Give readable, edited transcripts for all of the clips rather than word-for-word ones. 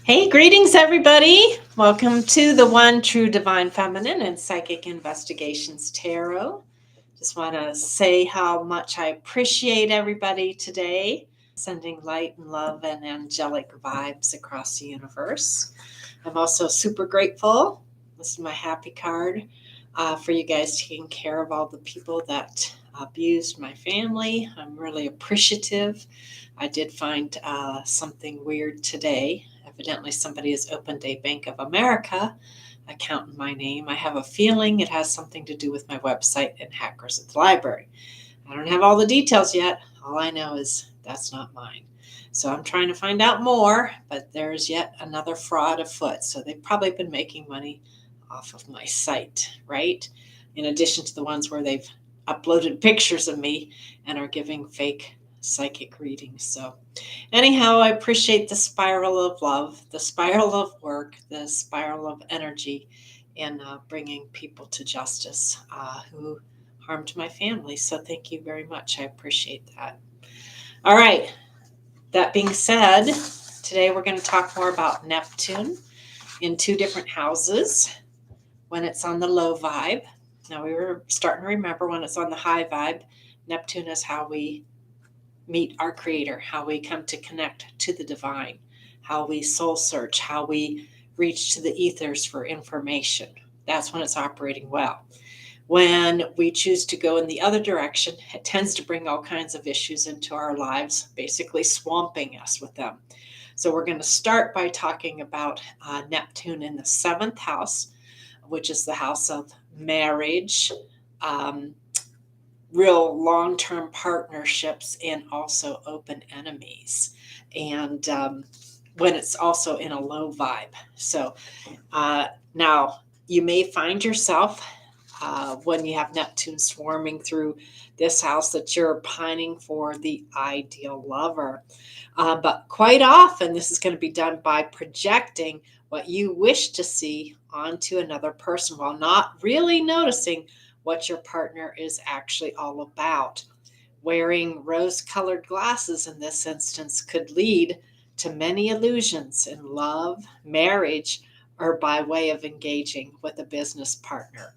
Hey, greetings, everybody. Welcome to the One True Divine Feminine and Psychic Investigations Tarot. Just want to say how much I appreciate everybody today, sending light and love and angelic vibes across the universe. I'm also super grateful. This is my happy card for you guys taking care of all the people that abused my family. I'm really appreciative. I did find something weird today. Evidently, somebody has opened a Bank of America account in my name. I have a feeling it has something to do with my website and hackers at the library. I don't have all the details yet. All I know is that's not mine. So I'm trying to find out more, but there's yet another fraud afoot. So they've probably been making money off of my site, right? In addition to the ones where they've uploaded pictures of me and are giving fake psychic readings. So anyhow, I appreciate the spiral of love, the spiral of work, the spiral of energy in bringing people to justice who harmed my family. So thank you very much. I appreciate that. All right. That being said, today we're going to talk more about Neptune in two different houses when it's on the low vibe. Now we were starting to remember when it's on the high vibe. Neptune is how we meet our creator, how we come to connect to the divine, how we soul search, how we reach to the ethers for information. That's when it's operating well. When we choose to go in the other direction, it tends to bring all kinds of issues into our lives, basically swamping us with them. So we're going to start by talking about Neptune in the seventh house, which is the house of marriage, real long-term partnerships, and also open enemies. And when it's also in a low vibe. So now you may find yourself when you have Neptune swarming through this house that you're pining for the ideal lover. But quite often, this is going to be done by projecting what you wish to see onto another person while not really noticing what your partner is actually all about. Wearing rose-colored glasses in this instance could lead to many illusions in love, marriage, or by way of engaging with a business partner.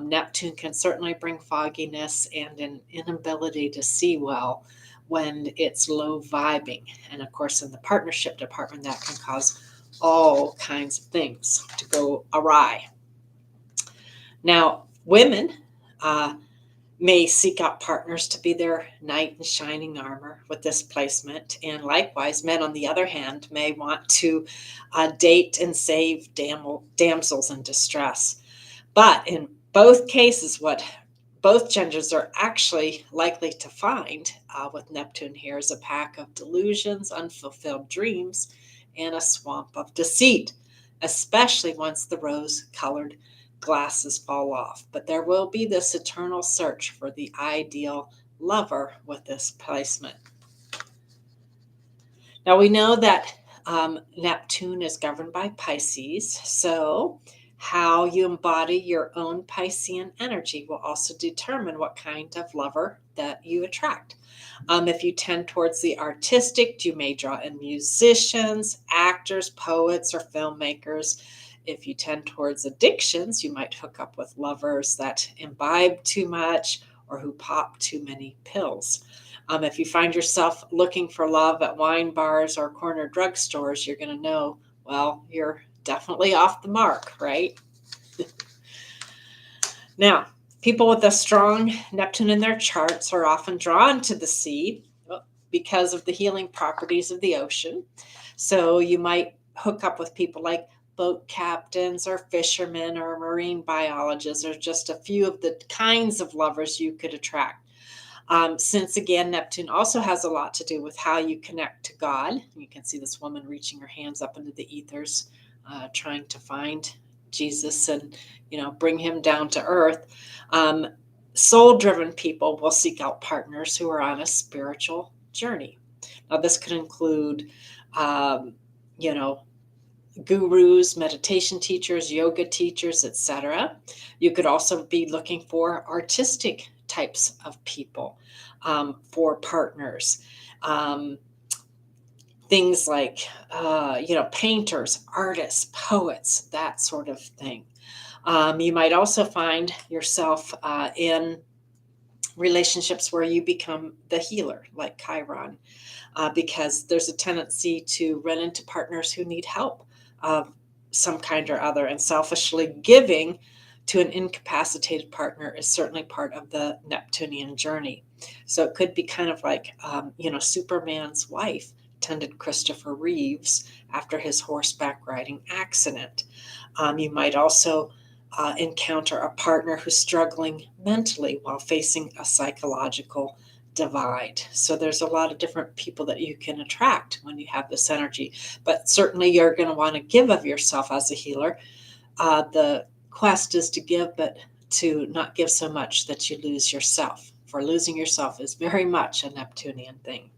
Neptune can certainly bring fogginess and an inability to see well when it's low vibing. And of course, in the partnership department, that can cause all kinds of things to go awry. Now, women may seek out partners to be their knight in shining armor with this placement. And likewise, men, on the other hand, may want to date and save damsels in distress. But in both cases, what both genders are actually likely to find with Neptune here is a pack of delusions, unfulfilled dreams, and a swamp of deceit, especially once the rose-colored glasses fall off. But there will be this eternal search for the ideal lover with this placement. Now we know that Neptune is governed by Pisces, so how you embody your own Piscean energy will also determine what kind of lover that you attract. If you tend towards the artistic, you may draw in musicians, actors, poets, or filmmakers. If you tend towards addictions, you might hook up with lovers that imbibe too much or who pop too many pills. If you find yourself looking for love at wine bars or corner drugstores, you're going to know, well, you're definitely off the mark, right? Now, people with a strong Neptune in their charts are often drawn to the sea because of the healing properties of the ocean. So you might hook up with people like boat captains or fishermen or marine biologists, or just a few of the kinds of lovers you could attract. Since again, Neptune also has a lot to do with how you connect to God. You can see this woman reaching her hands up into the ethers, trying to find Jesus and, bring him down to earth. Soul-driven people will seek out partners who are on a spiritual journey. Now, this could include, gurus, meditation teachers, yoga teachers, etc. You could also be looking for artistic types of people for partners. things like, painters, artists, poets, that sort of thing. You might also find yourself in relationships where you become the healer, like Chiron, because there's a tendency to run into partners who need help of some kind or other. And selfishly giving to an incapacitated partner is certainly part of the Neptunian journey. So it could be kind of like, Superman's wife tended Christopher Reeves after his horseback riding accident. You might also encounter a partner who's struggling mentally while facing a psychological divide. So there's a lot of different people that you can attract when you have this energy. But certainly you're going to want to give of yourself as a healer. The quest is to give, but to not give so much that you lose yourself. For losing yourself is very much a Neptunian thing.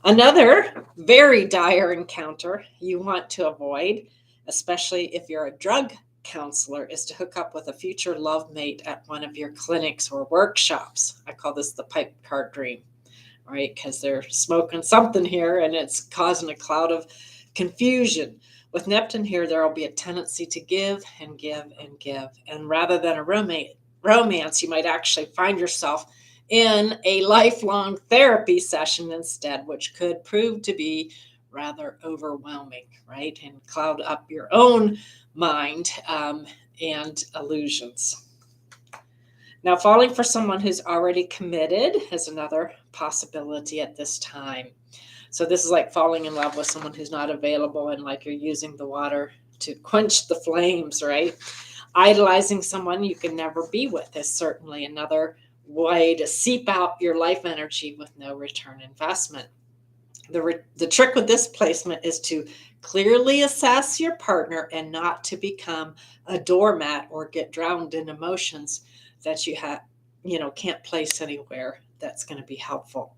Another very dire encounter you want to avoid, especially if you're a drug counselor, is to hook up with a future love mate at one of your clinics or workshops. I call this the pipe card dream, right? Because they're smoking something here and it's causing a cloud of confusion. With Neptune here, there will be a tendency to give and give and give. And rather than a romance, you might actually find yourself in a lifelong therapy session instead, which could prove to be rather overwhelming, right? And cloud up your own mind and illusions. Now, falling for someone who's already committed is another possibility at this time. So this is like falling in love with someone who's not available and like you're using the water to quench the flames, right? Idolizing someone you can never be with is certainly another way to seep out your life energy with no return investment. The trick with this placement is to clearly assess your partner and not to become a doormat or get drowned in emotions that you can't place anywhere that's going to be helpful.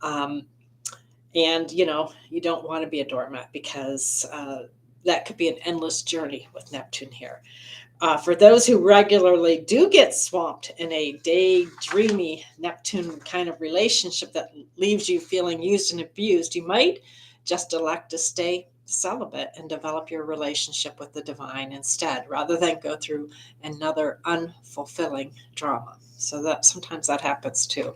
And you don't want to be a doormat because that could be an endless journey with Neptune here. For those who regularly do get swamped in a daydreamy Neptune kind of relationship that leaves you feeling used and abused, you might just elect to stay celibate and develop your relationship with the divine instead, rather than go through another unfulfilling drama. So that sometimes that happens too.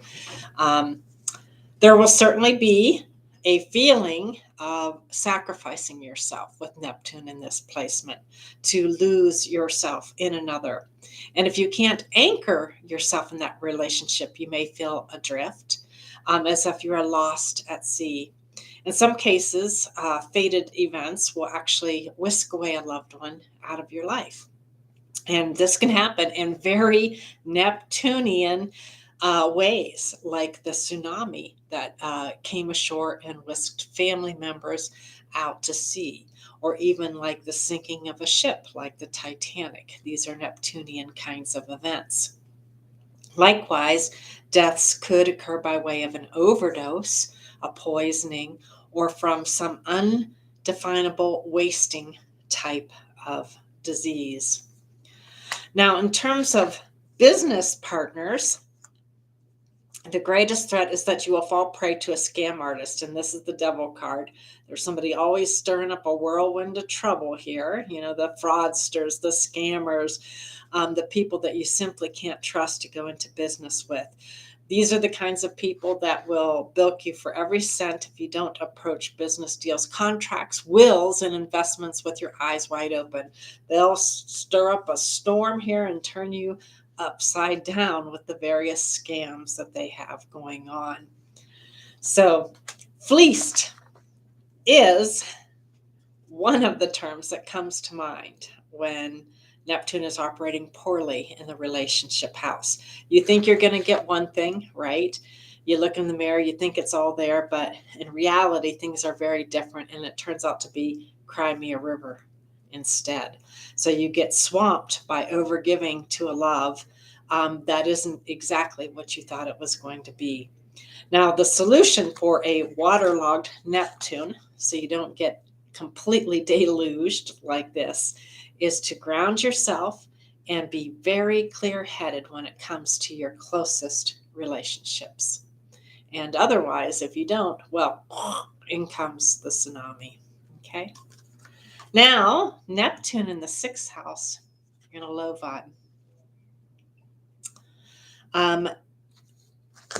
There will certainly be a feeling of sacrificing yourself with Neptune in this placement to lose yourself in another. And if you can't anchor yourself in that relationship, you may feel adrift, as if you are lost at sea. In some cases, fated events will actually whisk away a loved one out of your life. And this can happen in very Neptunian ways, like the tsunami that came ashore and whisked family members out to sea, or even like the sinking of a ship like the Titanic. These are Neptunian kinds of events. Likewise, deaths could occur by way of an overdose, a poisoning, or from some undefinable wasting type of disease. Now, in terms of business partners, the greatest threat is that you will fall prey to a scam artist, and this is the devil card. There's somebody always stirring up a whirlwind of trouble here. The fraudsters, the scammers, the people that you simply can't trust to go into business with. These are the kinds of people that will bilk you for every cent if you don't approach business deals, contracts, wills, and investments with your eyes wide open. They'll stir up a storm here and turn you upside down with the various scams that they have going on. So, fleeced is one of the terms that comes to mind when Neptune is operating poorly in the relationship house. You think you're going to get one thing, right? You look in the mirror, you think it's all there, but in reality, things are very different, and it turns out to be Crimea River instead. So you get swamped by overgiving to a love that isn't exactly what you thought it was going to be. Now, the solution for a waterlogged Neptune, so you don't get completely deluged like this, is to ground yourself and be very clear-headed when it comes to your closest relationships. And otherwise, if you don't, well, in comes the tsunami. Okay. Now, Neptune in the sixth house, in a low vibe.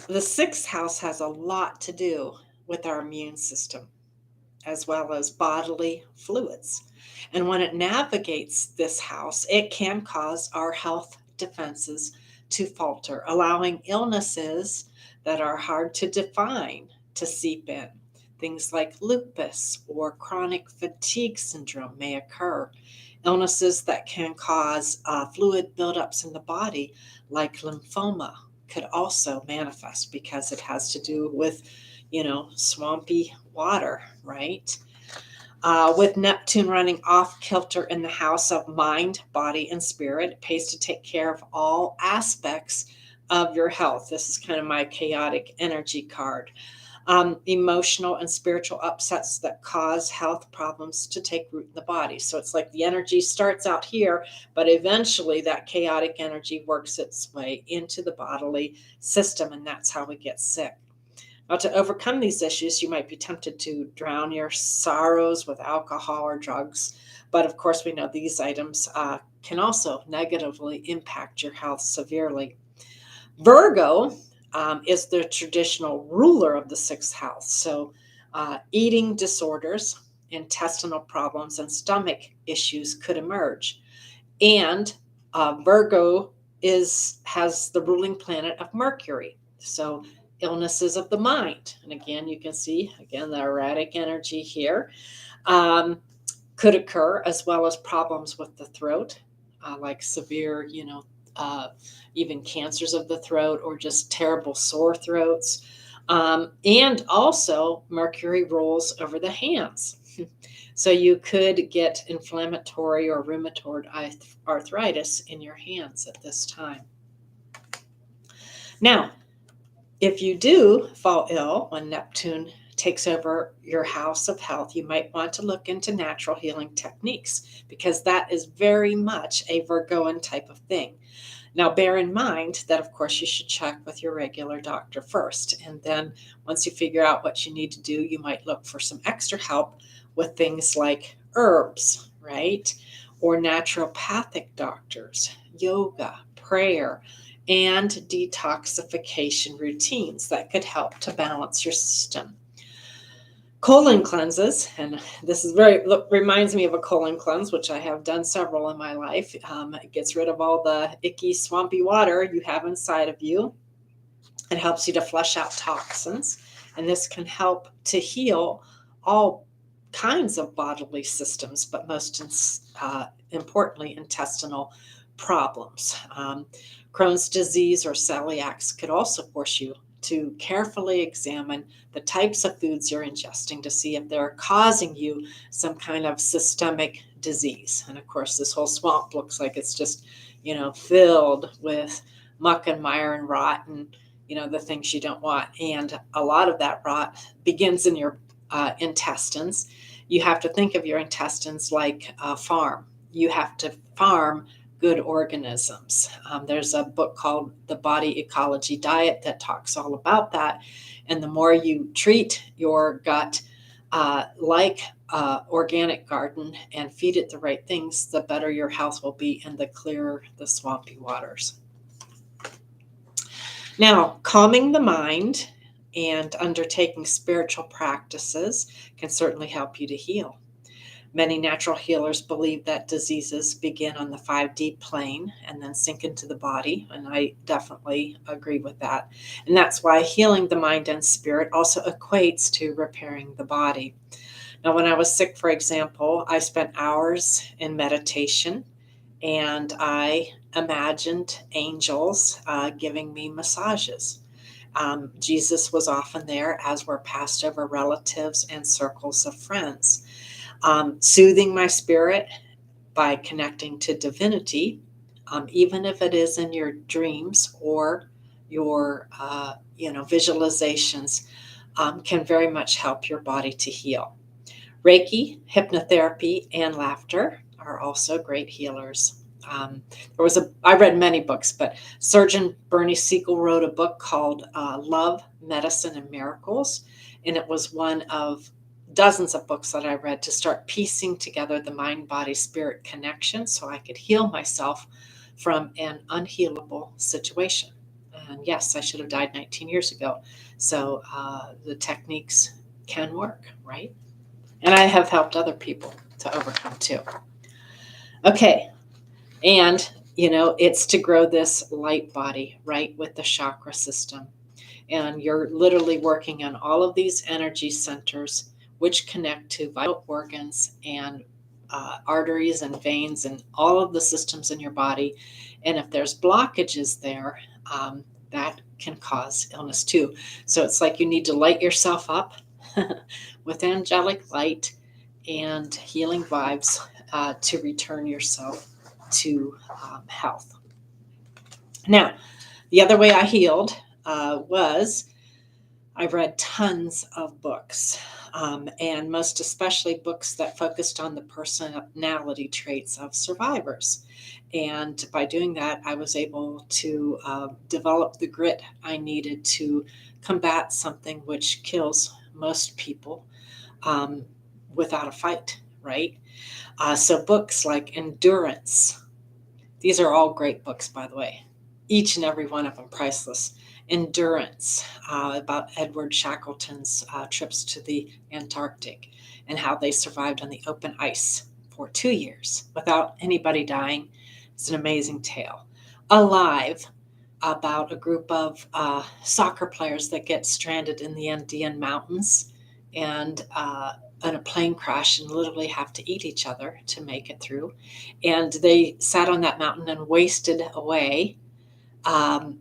The sixth house has a lot to do with our immune system as well as bodily fluids. And when it navigates this house, it can cause our health defenses to falter, allowing illnesses that are hard to define to seep in. Things like lupus or chronic fatigue syndrome may occur. Illnesses that can cause fluid buildups in the body, like lymphoma, could also manifest because it has to do with, swampy water, right? With Neptune running off kilter in the house of mind, body, and spirit, it pays to take care of all aspects of your health. This is kind of my chaotic energy card. Emotional and spiritual upsets that cause health problems to take root in the body. So it's like the energy starts out here, but eventually that chaotic energy works its way into the bodily system, and that's how we get sick. Now, to overcome these issues, you might be tempted to drown your sorrows with alcohol or drugs. But of course, we know these items can also negatively impact your health severely. Virgo is the traditional ruler of the sixth house. So, eating disorders, intestinal problems, and stomach issues could emerge. And Virgo has the ruling planet of Mercury. So, illnesses of the mind. And again, you can see, again, the erratic energy here could occur, as well as problems with the throat, like severe, even cancers of the throat or just terrible sore throats. And also, Mercury rules over the hands. So you could get inflammatory or rheumatoid arthritis in your hands at this time. Now, if you do fall ill when Neptune takes over your house of health, you might want to look into natural healing techniques because that is very much a Virgoan type of thing. Now, bear in mind that, of course, you should check with your regular doctor first. And then once you figure out what you need to do, you might look for some extra help with things like herbs, right? Or naturopathic doctors, yoga, prayer, and detoxification routines that could help to balance your system. Colon cleanses, and this is reminds me of a colon cleanse, which I have done several in my life. It gets rid of all the icky, swampy water you have inside of you. It helps you to flush out toxins, and this can help to heal all kinds of bodily systems, but most importantly, intestinal problems. Crohn's disease or celiacs could also force you to carefully examine the types of foods you're ingesting to see if they're causing you some kind of systemic disease. And of course, this whole swamp looks like it's just, filled with muck and mire and rot and, the things you don't want. And a lot of that rot begins in your intestines. You have to think of your intestines like a farm. You have to farm good organisms. There's a book called The Body Ecology Diet that talks all about that. And the more you treat your gut like organic garden and feed it the right things, the better your health will be and the clearer the swampy waters. Now, calming the mind and undertaking spiritual practices can certainly help you to heal. Many natural healers believe that diseases begin on the 5D plane and then sink into the body, and I definitely agree with that. And that's why healing the mind and spirit also equates to repairing the body. Now, when I was sick, for example, I spent hours in meditation, and I imagined angels giving me massages. Jesus was often there, as were passed over relatives and circles of friends. Soothing my spirit by connecting to divinity, even if it is in your dreams or your visualizations, can very much help your body to heal. Reiki, hypnotherapy, and laughter are also great healers. I read many books, but Surgeon Bernie Siegel wrote a book called Love, Medicine, and Miracles. And it was one of dozens of books that I read to start piecing together the mind, body, spirit connection so I could heal myself from an unhealable situation. And yes, I should have died 19 years ago. So the techniques can work, right? And I have helped other people to overcome too. Okay. And, it's to grow this light body, right, with the chakra system. And you're literally working on all of these energy centers, which connect to vital organs and arteries and veins and all of the systems in your body. And if there's blockages there, that can cause illness too. So it's like you need to light yourself up with angelic light and healing vibes to return yourself to health. Now, the other way I healed was I read tons of books, and most especially books that focused on the personality traits of survivors. And by doing that, I was able to develop the grit I needed to combat something which kills most people without a fight, right? So books like Endurance, these are all great books, by the way. Each and every one of them priceless. Endurance, about Edward Shackleton's trips to the Antarctic and how they survived on the open ice for 2 years without anybody dying. It's an amazing tale. Alive, about a group of soccer players that get stranded in the Andean mountains and in a plane crash and literally have to eat each other to make it through. And they sat on that mountain and wasted away, um,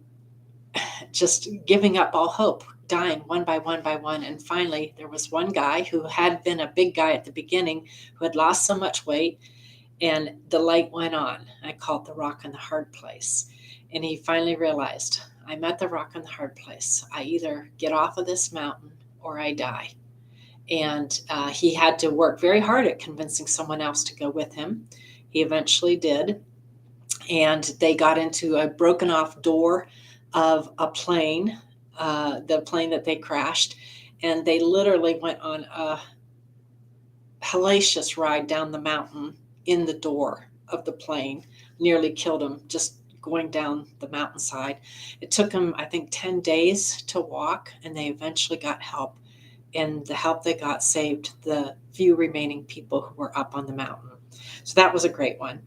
just giving up all hope, dying one by one by one. And finally, there was one guy who had been a big guy at the beginning who had lost so much weight, and the light went on. I call it the rock in the hard place. And he finally realized, I'm at the rock in the hard place. I either get off of this mountain or I die. And he had to work very hard at convincing someone else to go with him. He eventually did. And they got into a broken off door of a plane, the plane that they crashed. And they literally went on a hellacious ride down the mountain in the door of the plane, nearly killed him just going down the mountainside. It took them, I think, 10 days to walk, and they eventually got help. And the help they got saved the few remaining people who were up on the mountain. So that was a great one.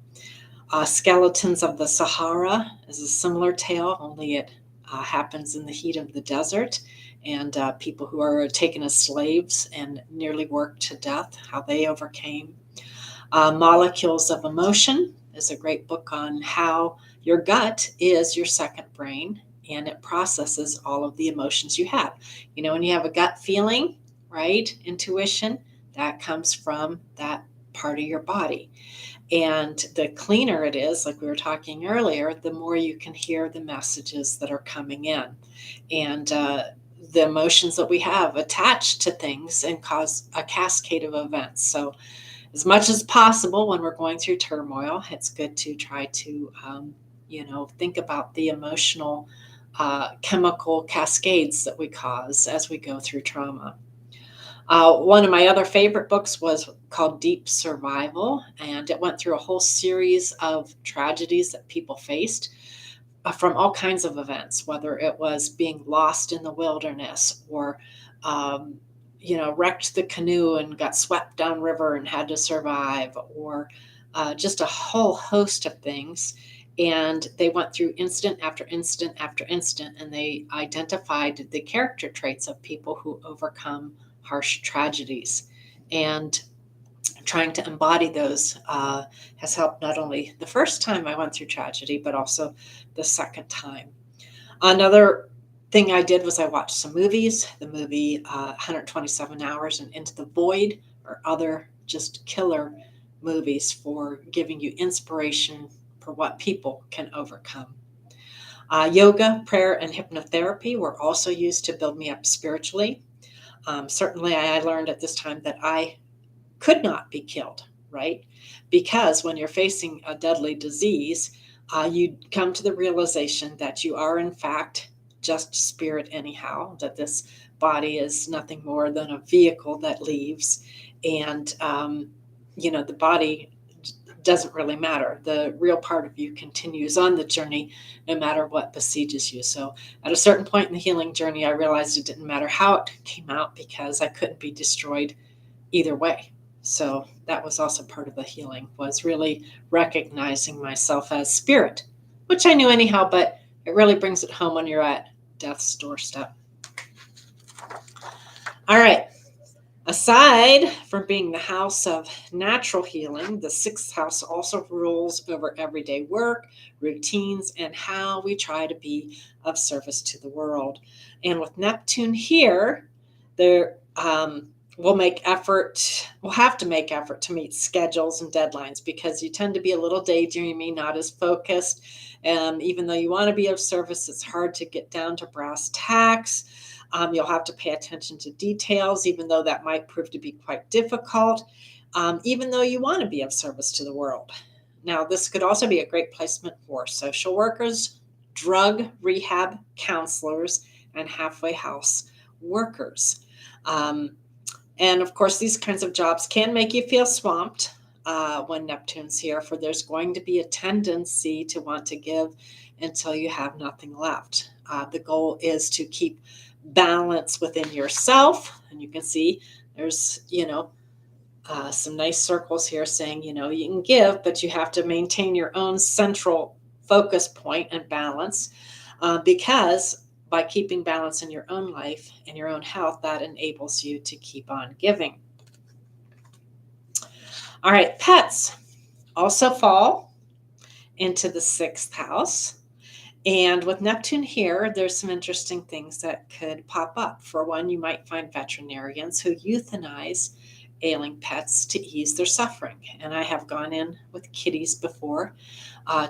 Skeletons of the Sahara is a similar tale, only it happens in the heat of the desert, and people who are taken as slaves and nearly worked to death, how they overcame. Molecules of Emotion is a great book on how your gut is your second brain, and it processes all of the emotions you have. When you have a gut feeling, right, intuition, that comes from that part of your body. And the cleaner it is, like we were talking earlier, the more you can hear the messages that are coming in. And the emotions that we have attached to things and cause a cascade of events. So as much as possible when we're going through turmoil, it's good to try to, think about the emotional chemical cascades that we cause as we go through trauma. One of my other favorite books was called Deep Survival, and it went through a whole series of tragedies that people faced from all kinds of events, whether it was being lost in the wilderness or, wrecked the canoe and got swept downriver and had to survive, or just a whole host of things. And they went through incident after incident after incident, and they identified the character traits of people who overcome harsh tragedies. And trying to embody those has helped not only the first time I went through tragedy, but also the second time. Another thing I did was I watched some movies. The movie 127 Hours and Into the Void, or other just killer movies for giving you inspiration for what people can overcome. Yoga, prayer, and hypnotherapy were also used to build me up spiritually. Certainly, I learned at this time that I could not be killed, right? Because when you're facing a deadly disease, you come to the realization that you are, in fact, just spirit anyhow, that this body is nothing more than a vehicle that leaves, and the body doesn't really matter. The real part of you continues on the journey no matter what besieges you. So at a certain point in the healing journey, I realized it didn't matter how it came out because I couldn't be destroyed either way. So that was also part of the healing, was really recognizing myself as spirit, which I knew anyhow, but it really brings it home when you're at death's doorstep. All right. Aside from being the house of natural healing, the sixth house also rules over everyday work, routines, and how we try to be of service to the world. And with Neptune here, there we'll have to make effort to meet schedules and deadlines because you tend to be a little daydreamy, not as focused. Even though you want to be of service, it's hard to get down to brass tacks. You'll have to pay attention to details, even though that might prove to be quite difficult, even though you want to be of service to the world. Now, this could also be a great placement for social workers, drug rehab counselors, and halfway house workers. And of course, these kinds of jobs can make you feel swamped when Neptune's here, for there's going to be a tendency to want to give until you have nothing left. The goal is to keep balance within yourself. And you can see there's, some nice circles here saying, you can give, but you have to maintain your own central focus point and balance because by keeping balance in your own life and your own health, that enables you to keep on giving. All right, pets also fall into the sixth house. And with Neptune here, there's some interesting things that could pop up. For one, you might find veterinarians who euthanize ailing pets to ease their suffering. And I have gone in with kitties before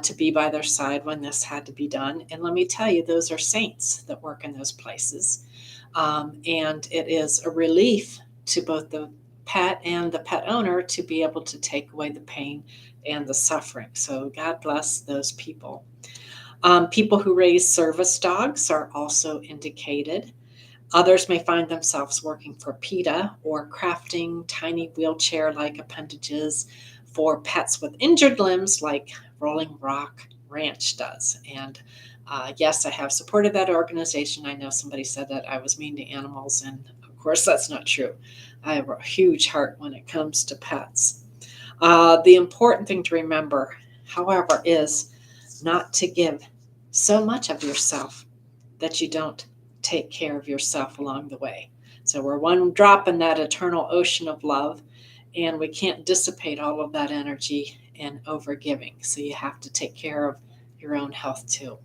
to be by their side when this had to be done. And let me tell you, those are saints that work in those places. And it is a relief to both the pet and the pet owner to be able to take away the pain and the suffering. So God bless those people. People who raise service dogs are also indicated. Others may find themselves working for PETA or crafting tiny wheelchair-like appendages for pets with injured limbs like Rolling Rock Ranch does. And yes, I have supported that organization. I know somebody said that I was mean to animals, and of course that's not true. I have a huge heart when it comes to pets. The important thing to remember, however, is not to give so much of yourself that you don't take care of yourself along the way. So we're one drop in that eternal ocean of love, and we can't dissipate all of that energy in overgiving. So you have to take care of your own health too.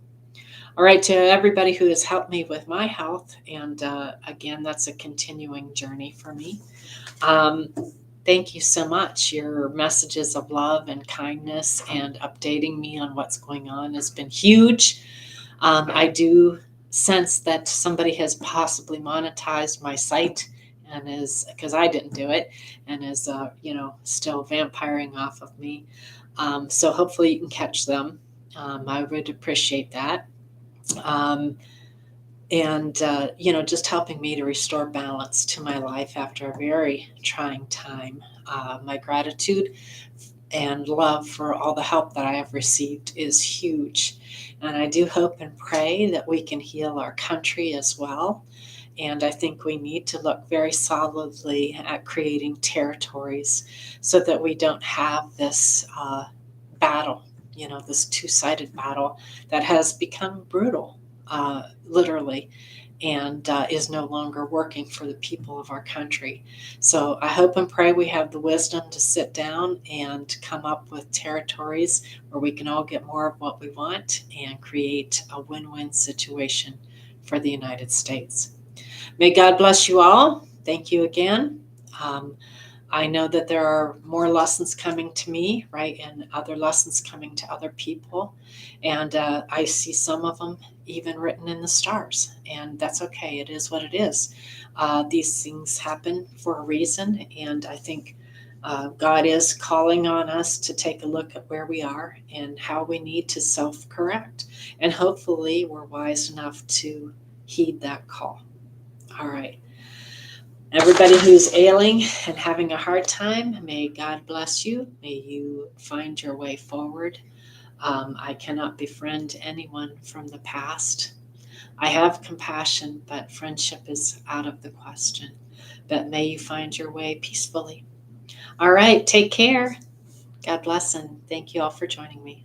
All right, to everybody who has helped me with my health, and again, that's a continuing journey for me. Thank you so much. Your messages of love and kindness and updating me on what's going on has been huge. I do sense that somebody has possibly monetized my site and is, because I didn't do it, and is, still vampiring off of me. So hopefully you can catch them. I would appreciate that. Just helping me to restore balance to my life after a very trying time. My gratitude and love for all the help that I have received is huge. And I do hope and pray that we can heal our country as well. And I think we need to look very solidly at creating territories so that we don't have this battle, this two-sided battle that has become brutal. Literally, and is no longer working for the people of our country. So I hope and pray we have the wisdom to sit down and come up with territories where we can all get more of what we want and create a win-win situation for the United States. May God bless you all. Thank you again. I know that there are more lessons coming to me, right, and other lessons coming to other people. And I see some of them even written in the stars. And that's okay. It is what it is. These things happen for a reason. And I think God is calling on us to take a look at where we are and how we need to self-correct. And hopefully we're wise enough to heed that call. All right. Everybody who's ailing and having a hard time, may God bless you. May you find your way forward. I cannot befriend anyone from the past. I have compassion, but friendship is out of the question. But may you find your way peacefully. All right, take care. God bless, and thank you all for joining me.